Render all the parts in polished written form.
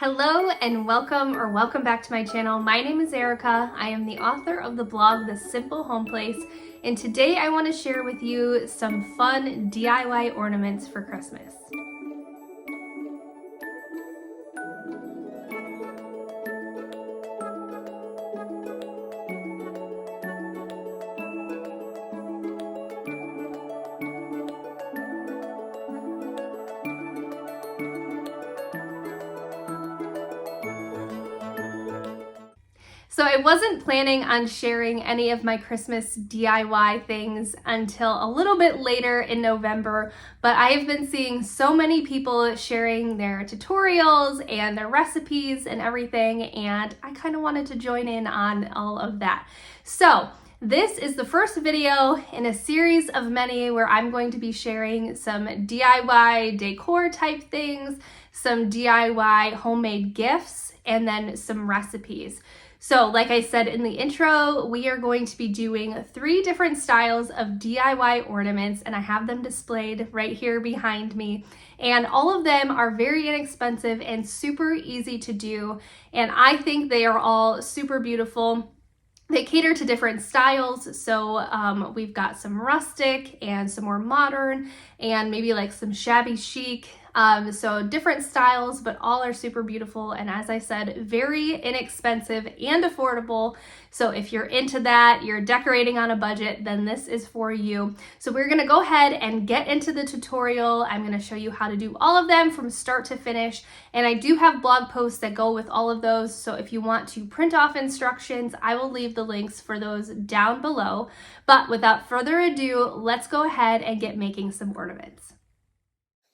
Hello and welcome back to my channel. My name is Erica. I am the author of the blog The Simple Home Place, and today I want to share with you some fun DIY ornaments for Christmas. So I wasn't planning on sharing any of my Christmas DIY things until a little bit later in November, but I have been seeing so many people sharing their tutorials and their recipes and everything, and I kind of wanted to join in on all of that. So this is the first video in a series of many where I'm going to be sharing some DIY decor type things, some DIY homemade gifts, and then some recipes. So like I said in the intro, we are going to be doing 3 different styles of DIY ornaments, and I have them displayed right here behind me. And all of them are very inexpensive and super easy to do. And I think they are all super beautiful. They cater to different styles, so we've got some rustic and some more modern and maybe like some shabby chic. So different styles, but all are super beautiful, and as I said, very inexpensive and affordable. So if you're into that, you're decorating on a budget, then this is for you. So we're gonna go ahead and get into the tutorial. I'm gonna show you how to do all of them from start to finish, and I do have blog posts that go with all of those, so if you want to print off instructions, I will leave the links for those down below. But without further ado, let's go ahead and get making some ornaments.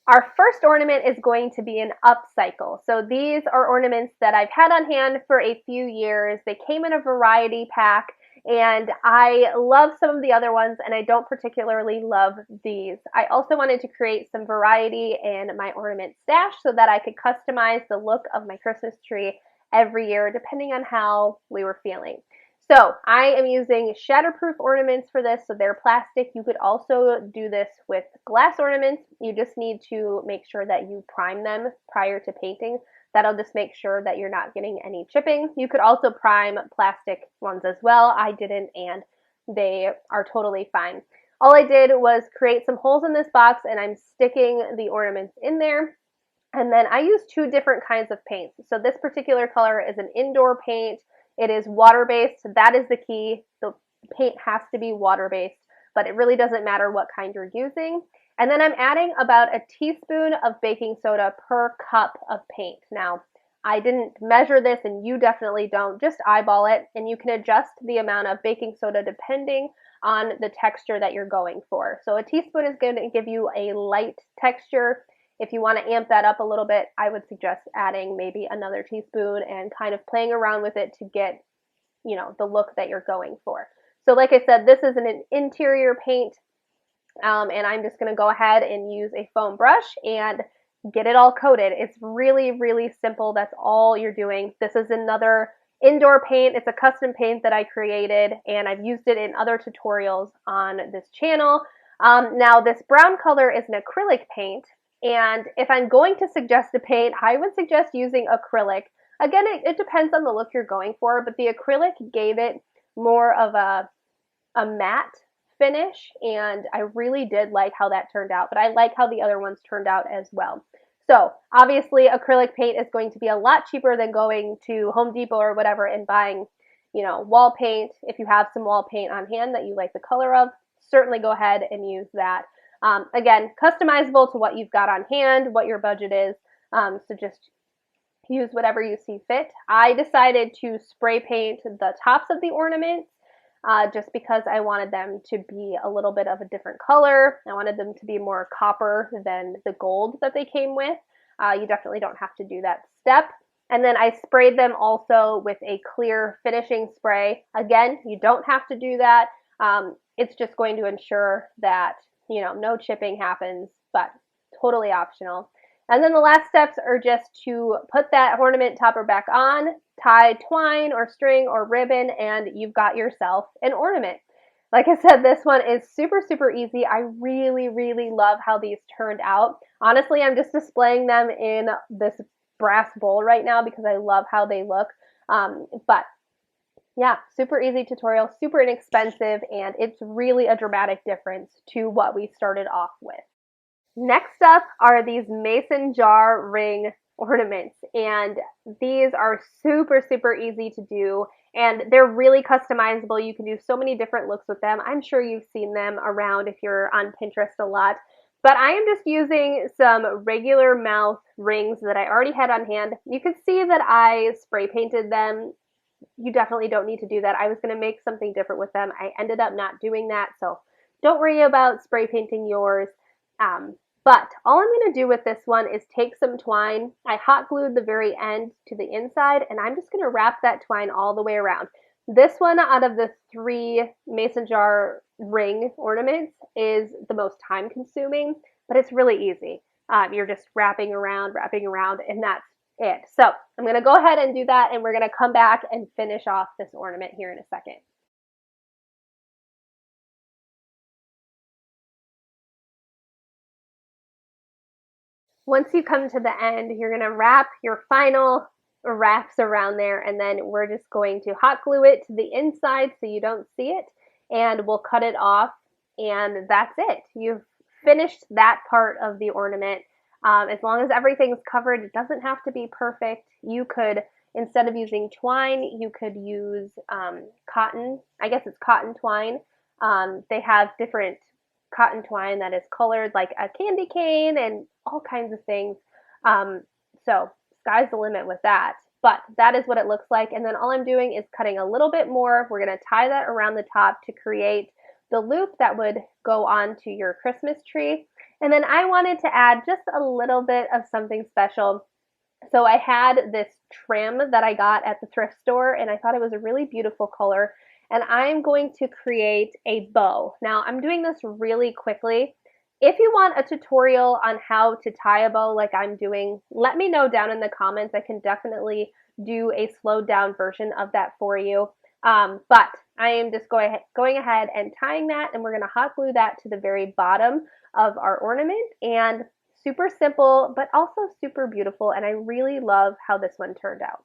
Our first ornament is going to be an upcycle. So these are ornaments that I've had on hand for a few years. They came in a variety pack, and I love some of the other ones, and I don't particularly love these. I also wanted to create some variety in my ornament stash so that I could customize the look of my Christmas tree every year depending on how we were feeling. So I am using shatterproof ornaments for this, so they're plastic. You could also do this with glass ornaments. You just need to make sure that you prime them prior to painting. That'll just make sure that you're not getting any chipping. You could also prime plastic ones as well. I didn't, and they are totally fine. All I did was create some holes in this box, and I'm sticking the ornaments in there. And then I use 2 different kinds of paints. So this particular color is an indoor paint. It is water-based. That is the key. The paint has to be water-based, but it really doesn't matter what kind you're using. And then I'm adding about a teaspoon of baking soda per cup of paint. Now, I didn't measure this, and you definitely don't. Just eyeball it, and you can adjust the amount of baking soda depending on the texture that you're going for. So a teaspoon is going to give you a light texture. If you want to amp that up a little bit, I would suggest adding maybe another teaspoon and kind of playing around with it to get, the look that you're going for. So like I said, this is an interior paint, and I'm just going to go ahead and use a foam brush and get it all coated. It's really, really simple. That's all you're doing. This is another indoor paint. It's a custom paint that I created, and I've used it in other tutorials on this channel. Now, this brown color is an acrylic paint. And if I'm going to suggest a paint, I would suggest using acrylic. Again, it depends on the look you're going for, but the acrylic gave it more of a matte finish, and I really did like how that turned out, but I like how the other ones turned out as well. So obviously acrylic paint is going to be a lot cheaper than going to Home Depot or whatever and buying, wall paint. If you have some wall paint on hand that you like the color of, certainly go ahead and use that. Again, customizable to what you've got on hand, what your budget is, so just use whatever you see fit. I decided to spray paint the tops of the ornaments just because I wanted them to be a little bit of a different color. I wanted them to be more copper than the gold that they came with. You definitely don't have to do that step. And then I sprayed them also with a clear finishing spray. Again, you don't have to do that. It's just going to ensure that no chipping happens, but totally optional. And then the last steps are just to put that ornament topper back on, tie twine or string or ribbon, and you've got yourself an ornament. Like I said, this one is super, super easy. I really, really love how these turned out. Honestly, I'm just displaying them in this brass bowl right now because I love how they look. But yeah, super easy tutorial, super inexpensive, and it's really a dramatic difference to what we started off with. Next up are these mason jar ring ornaments, and these are super, super easy to do, and they're really customizable. You can do so many different looks with them. I'm sure you've seen them around if you're on Pinterest a lot, but I am just using some regular mouth rings that I already had on hand. You can see that I spray painted them. You definitely don't need to do that. I was going to make something different with them. I ended up not doing that, so don't worry about spray painting yours. But all I'm going to do with this one is take some twine. I hot glued the very end to the inside, and I'm just going to wrap that twine all the way around. This one out of the 3 mason jar ring ornaments is the most time consuming, but it's really easy. You're just wrapping around, and that's it. So I'm going to go ahead and do that, and we're going to come back and finish off this ornament here in a second. Once you come to the end, you're going to wrap your final wraps around there, and then we're just going to hot glue it to the inside so you don't see it, and we'll cut it off, and that's it. You've finished that part of the ornament. As long as everything's covered, it doesn't have to be perfect. You could, instead of using twine, you could use cotton. I guess it's cotton twine. They have different cotton twine that is colored like a candy cane and all kinds of things. So sky's the limit with that. But that is what it looks like. And then all I'm doing is cutting a little bit more. We're going to tie that around the top to create the loop that would go onto your Christmas tree. And then I wanted to add just a little bit of something special. So I had this trim that I got at the thrift store, and I thought it was a really beautiful color. And I'm going to create a bow. Now I'm doing this really quickly. If you want a tutorial on how to tie a bow like I'm doing, let me know down in the comments. I can definitely do a slowed down version of that for you. But I am just going ahead and tying that, and we're going to hot glue that to the very bottom of our ornament. And super simple, but also super beautiful. And I really love how this one turned out.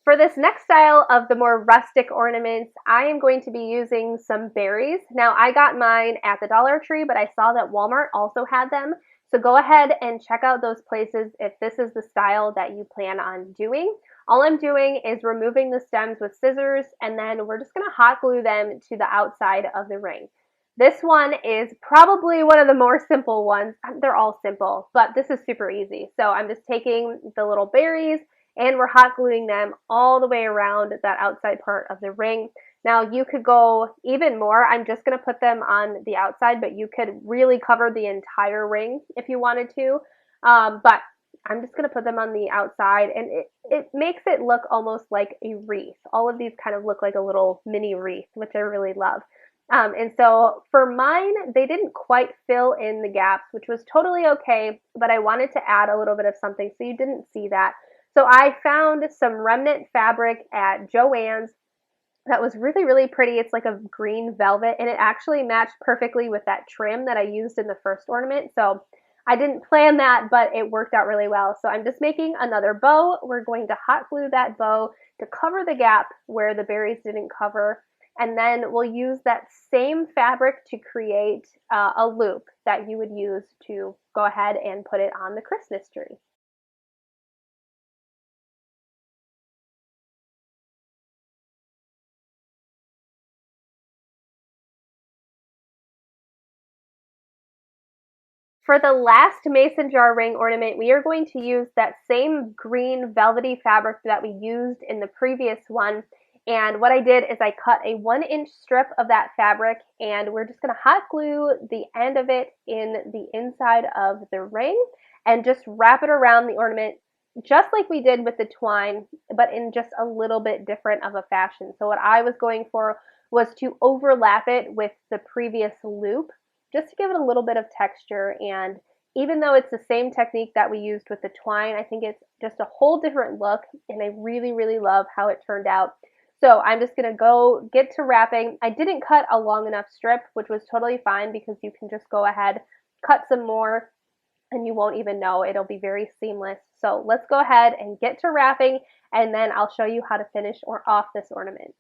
For this next style of the more rustic ornaments, I am going to be using some berries. Now, I got mine at the Dollar Tree, but I saw that Walmart also had them. So go ahead and check out those places if this is the style that you plan on doing. All I'm doing is removing the stems with scissors, and then we're just going to hot glue them to the outside of the ring. This one is probably one of the more simple ones. They're all simple, but this is super easy. So I'm just taking the little berries, and we're hot gluing them all the way around that outside part of the ring. Now you could go even more. I'm just going to put them on the outside, but you could really cover the entire ring if you wanted to. But I'm just going to put them on the outside, and it makes it look almost like a wreath. All of these kind of look like a little mini wreath, which I really love. And so for mine, they didn't quite fill in the gaps, which was totally okay, but I wanted to add a little bit of something so you didn't see that. So I found some remnant fabric at Joann's that was really, really pretty. It's like a green velvet, and it actually matched perfectly with that trim that I used in the first ornament. So I didn't plan that, but it worked out really well. So I'm just making another bow. We're going to hot glue that bow to cover the gap where the berries didn't cover. And then we'll use that same fabric to create a loop that you would use to go ahead and put it on the Christmas tree. For the last mason jar ring ornament, we are going to use that same green velvety fabric that we used in the previous one. And what I did is I cut a 1-inch strip of that fabric, and we're just going to hot glue the end of it in the inside of the ring and just wrap it around the ornament just like we did with the twine, but in just a little bit different of a fashion. So what I was going for was to overlap it with the previous loop, just to give it a little bit of texture. And even though it's the same technique that we used with the twine, I think it's just a whole different look, and I really, really love how it turned out. So I'm just gonna go get to wrapping. I didn't cut a long enough strip, which was totally fine because you can just go ahead, cut some more, and you won't even know. It'll be very seamless. So let's go ahead and get to wrapping, and then I'll show you how to finish off this ornament.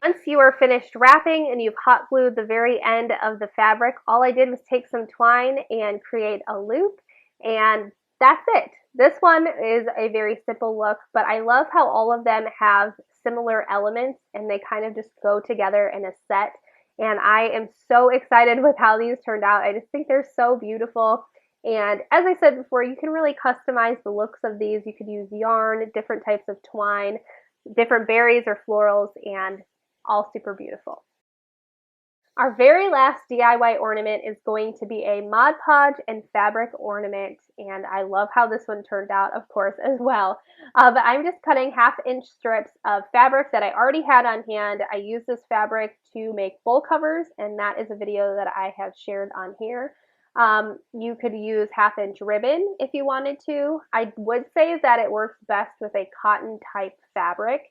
Once you are finished wrapping and you've hot glued the very end of the fabric, all I did was take some twine and create a loop, and that's it. This one is a very simple look, but I love how all of them have similar elements and they kind of just go together in a set. And I am so excited with how these turned out. I just think they're so beautiful. And as I said before, you can really customize the looks of these. You could use yarn, different types of twine, different berries or florals, and all super beautiful. Our very last DIY ornament is going to be a Mod Podge and fabric ornament, and I love how this one turned out, of course, as well. But I'm just cutting 1/2-inch strips of fabric that I already had on hand. I use this fabric to make bowl covers, and that is a video that I have shared on here. You could use 1/2-inch ribbon if you wanted to. I would say that it works best with a cotton type fabric,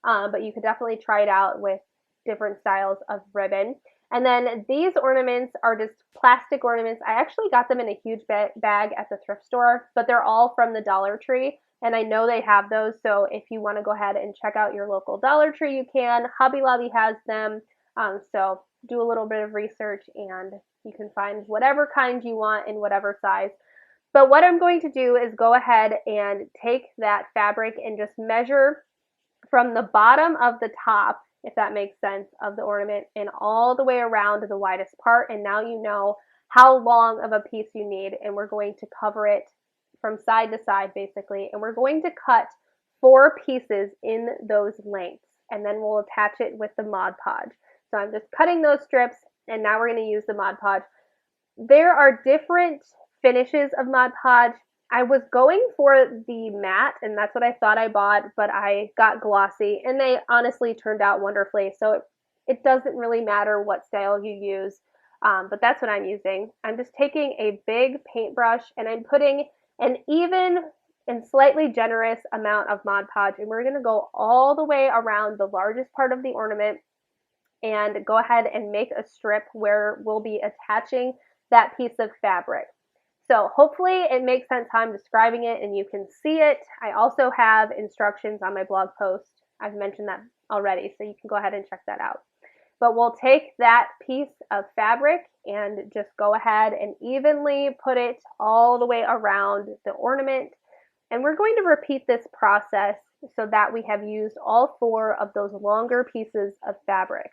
but you could definitely try it out with different styles of ribbon. And then these ornaments are just plastic ornaments. I actually got them in a huge bag at the thrift store, but they're all from the Dollar Tree, and I know they have those, so if you want to go ahead and check out your local Dollar Tree, you can. Hobby Lobby has them, so do a little bit of research and you can find whatever kind you want in whatever size. But what I'm going to do is go ahead and take that fabric and just measure from the bottom of the top, if that makes sense, of the ornament, and all the way around to the widest part. And now you know how long of a piece you need, and we're going to cover it from side to side basically, and we're going to cut 4 pieces in those lengths, and then we'll attach it with the Mod Podge. So I'm just cutting those strips, and now we're going to use the Mod Podge. There are different finishes of Mod Podge. I was going for the matte, and that's what I thought I bought, but I got glossy, and they honestly turned out wonderfully. So it doesn't really matter what style you use, but that's what I'm using. I'm just taking a big paintbrush, and I'm putting an even and slightly generous amount of Mod Podge, and we're going to go all the way around the largest part of the ornament and go ahead and make a strip where we'll be attaching that piece of fabric. So hopefully it makes sense how I'm describing it and you can see it. I also have instructions on my blog post. I've mentioned that already, so you can go ahead and check that out. But we'll take that piece of fabric and just go ahead and evenly put it all the way around the ornament. And we're going to repeat this process so that we have used all 4 of those longer pieces of fabric.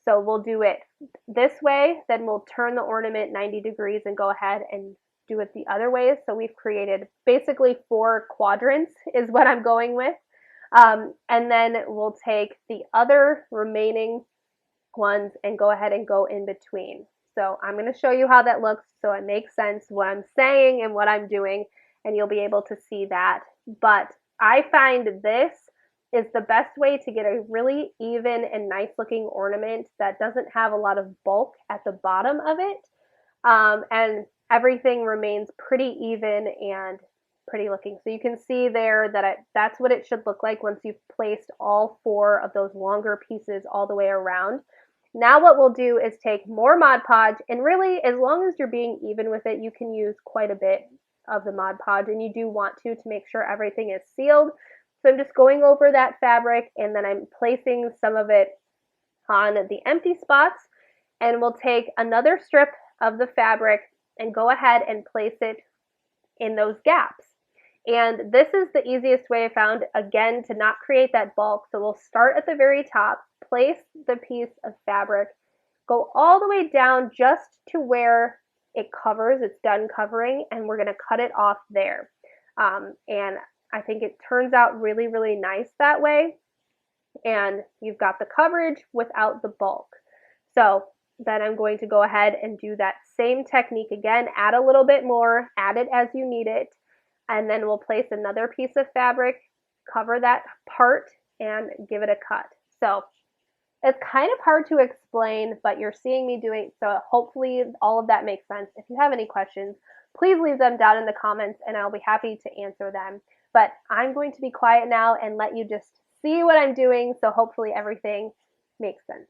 So we'll do it this way, then we'll turn the ornament 90 degrees and go ahead and do it the other way. So we've created basically 4 quadrants is what I'm going with. And then we'll take the other remaining ones and go ahead and go in between. So I'm going to show you how that looks so it makes sense what I'm saying and what I'm doing, and you'll be able to see that. But I find this is the best way to get a really even and nice looking ornament that doesn't have a lot of bulk at the bottom of it. And everything remains pretty even and pretty looking. So you can see there that that's what it should look like once you've placed all 4 of those longer pieces all the way around. Now what we'll do is take more Mod Podge, and really as long as you're being even with it, you can use quite a bit of the Mod Podge, and you do want to make sure everything is sealed. So I'm just going over that fabric, and then I'm placing some of it on the empty spots, and we'll take another strip of the fabric and go ahead and place it in those gaps. And this is the easiest way I found, again, to not create that bulk. So we'll start at the very top, place the piece of fabric, go all the way down just to where it covers, it's done covering, and we're going to cut it off there. And I think it turns out really, really nice that way. And you've got the coverage without the bulk. So then I'm going to go ahead and do that same technique again, add a little bit more, add it as you need it, and then we'll place another piece of fabric, cover that part, and give it a cut. So it's kind of hard to explain, but you're seeing me doing, so hopefully all of that makes sense. If you have any questions, please leave them down in the comments and I'll be happy to answer them. But I'm going to be quiet now and let you just see what I'm doing, so hopefully everything makes sense.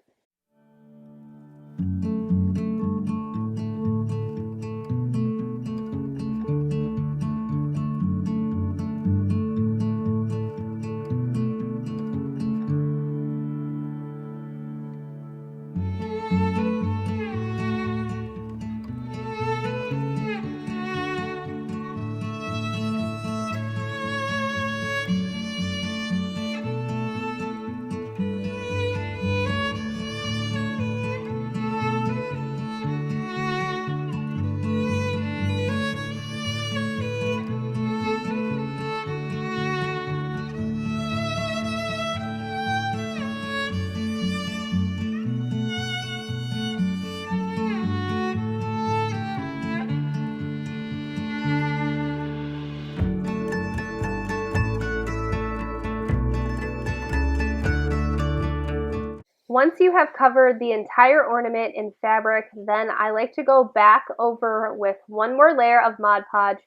Once you have covered the entire ornament in fabric, then I like to go back over with one more layer of Mod Podge,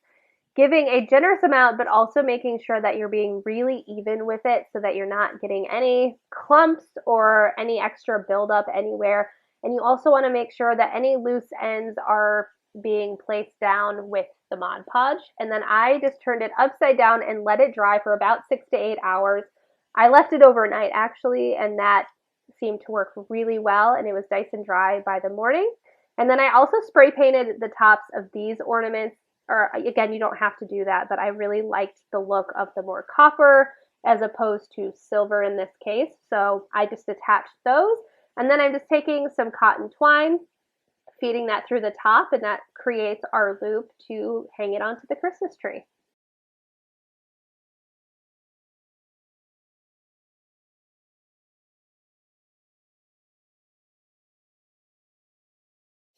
giving a generous amount, but also making sure that you're being really even with it so that you're not getting any clumps or any extra buildup anywhere. And you also want to make sure that any loose ends are being placed down with the Mod Podge. And then I just turned it upside down and let it dry for about 6 to 8 hours. I left it overnight actually, and that seemed to work really well, and it was nice and dry by the morning. And then I also spray painted the tops of these ornaments, or again, you don't have to do that, but I really liked the look of the more copper as opposed to silver in this case. So I just attached those, and then I'm just taking some cotton twine, feeding that through the top, and that creates our loop to hang it onto the Christmas tree.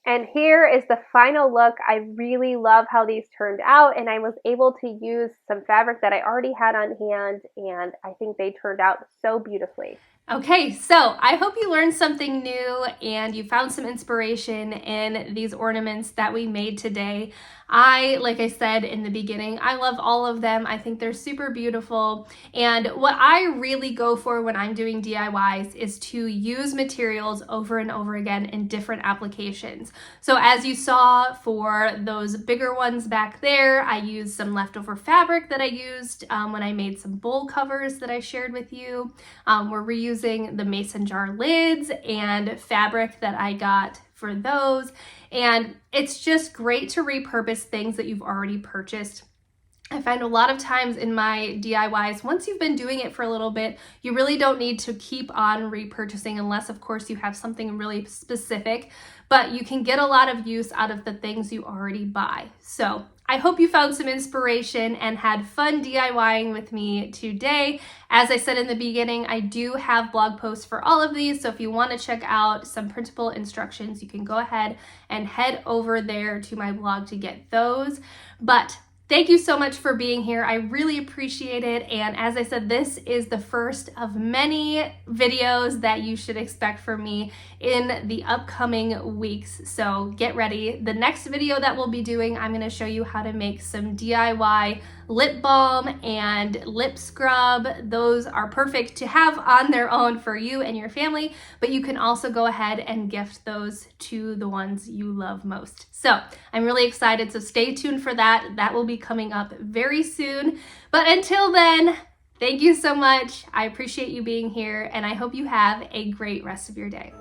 And here is the final look. I really love how these turned out, and I was able to use some fabric that I already had on hand, and I think they turned out so beautifully. Okay, so I hope you learned something new and you found some inspiration in these ornaments that we made today. Like I said in the beginning, I love all of them. I think they're super beautiful. And what I really go for when I'm doing DIYs is to use materials over and over again in different applications. So as you saw for those bigger ones back there, I used some leftover fabric that I used when I made some bowl covers that I shared with you. We're reusing the mason jar lids and fabric that I got for those. And it's just great to repurpose things that you've already purchased. I find a lot of times in my DIYs, once you've been doing it for a little bit, you really don't need to keep on repurchasing unless, of course, you have something really specific, but you can get a lot of use out of the things you already buy. So I hope you found some inspiration and had fun DIYing with me today. As I said in the beginning, I do have blog posts for all of these, so if you want to check out some printable instructions, you can go ahead and head over there to my blog to get those. But thank you so much for being here. I really appreciate it. And as I said, this is the first of many videos that you should expect from me in the upcoming weeks. So get ready. The next video that we'll be doing, I'm going to show you how to make some DIY lip balm and lip scrub. Those are perfect to have on their own for you and your family, but you can also go ahead and gift those to the ones you love most. So I'm really excited, so stay tuned for that. That will be coming up very soon. But until then, thank you so much. I appreciate you being here, and I hope you have a great rest of your day.